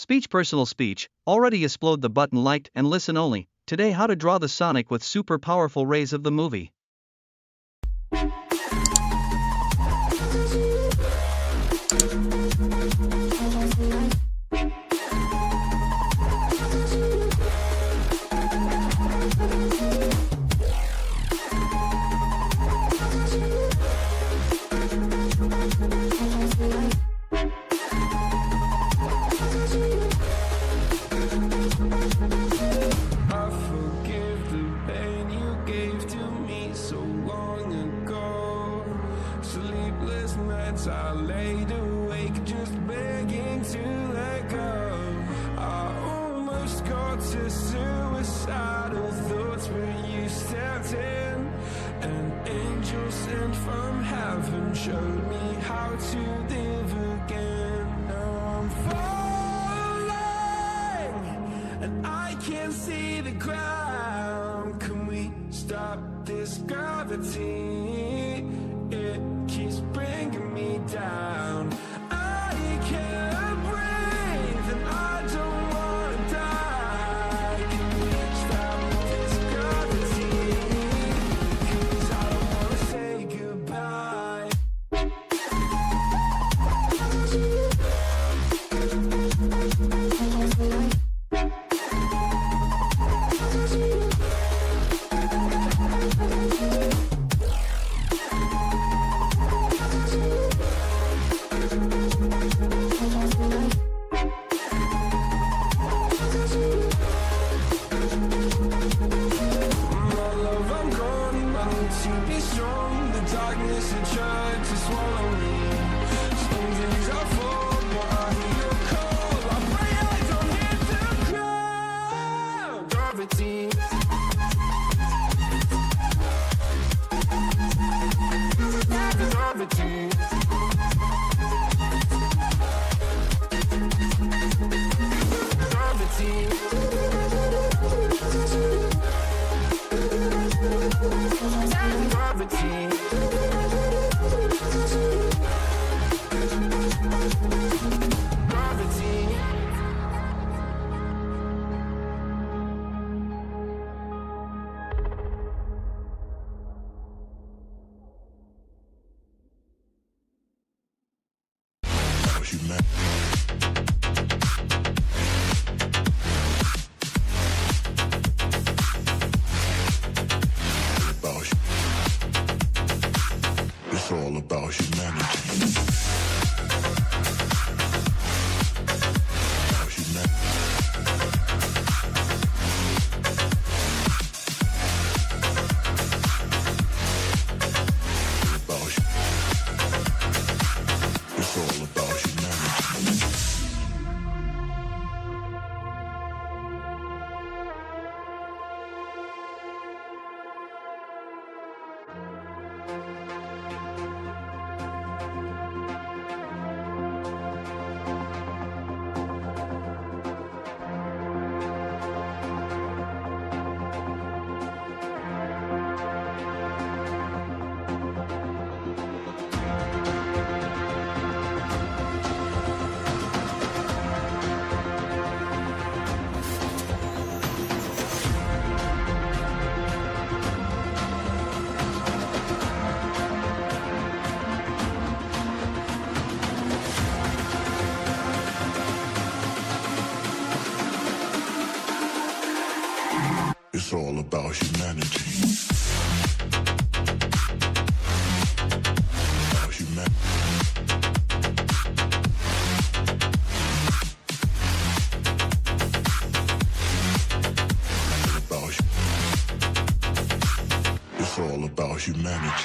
Speech personal speech, already explode the button liked and listen only. Today how to draw the Sonic with super powerful rays of the movie. I laid awake just begging to let go. I almost got to suicidal thoughts, but you stepped in. An angel sent from heaven showed me how to live again. Now I'm falling and I can't see the ground. Can we stop this gravity? It keeps bringing me down. I can't breathe and I don't wanna die. Can we stop this gravity? 'Cause I don't wanna say goodbye. It's all about humanity. It's all about humanity. It's all about humanity.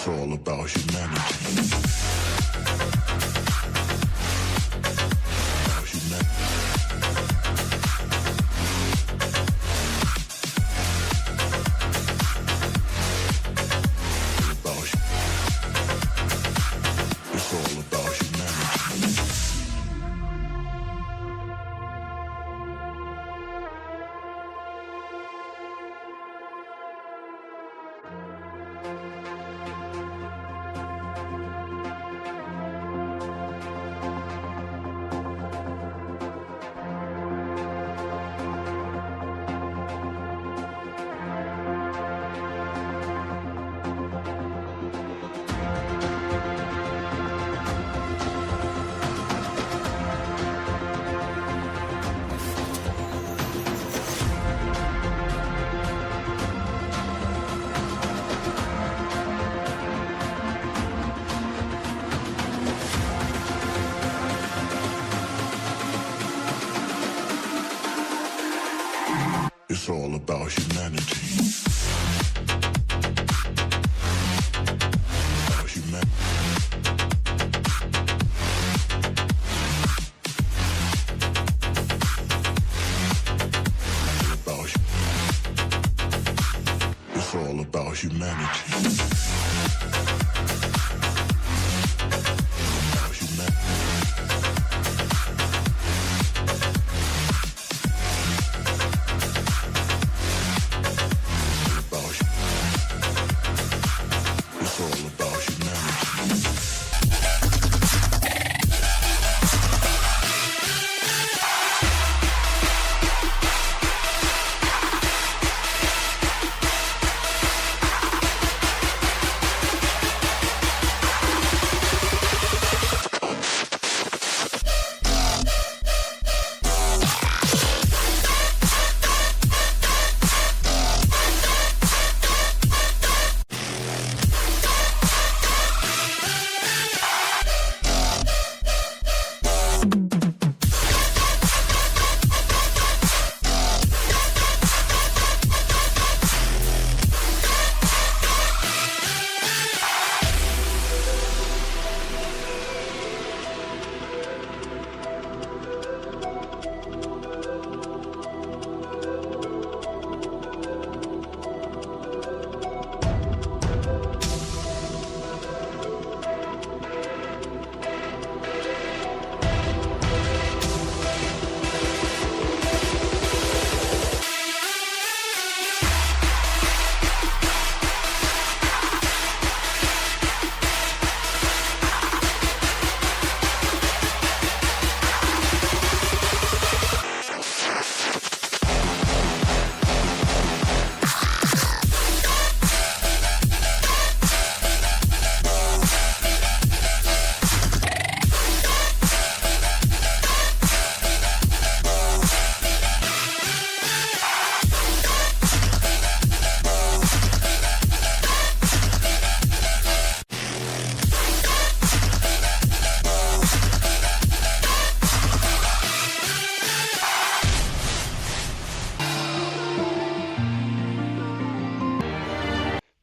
It's all about humanity. It's all about humanity. It's all about humanity. About humanity. It's all about humanity.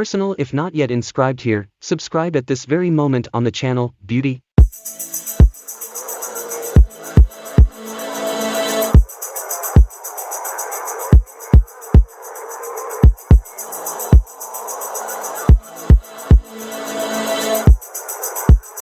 personal. If not yet inscribed here, subscribe at this very moment on the channel, beauty.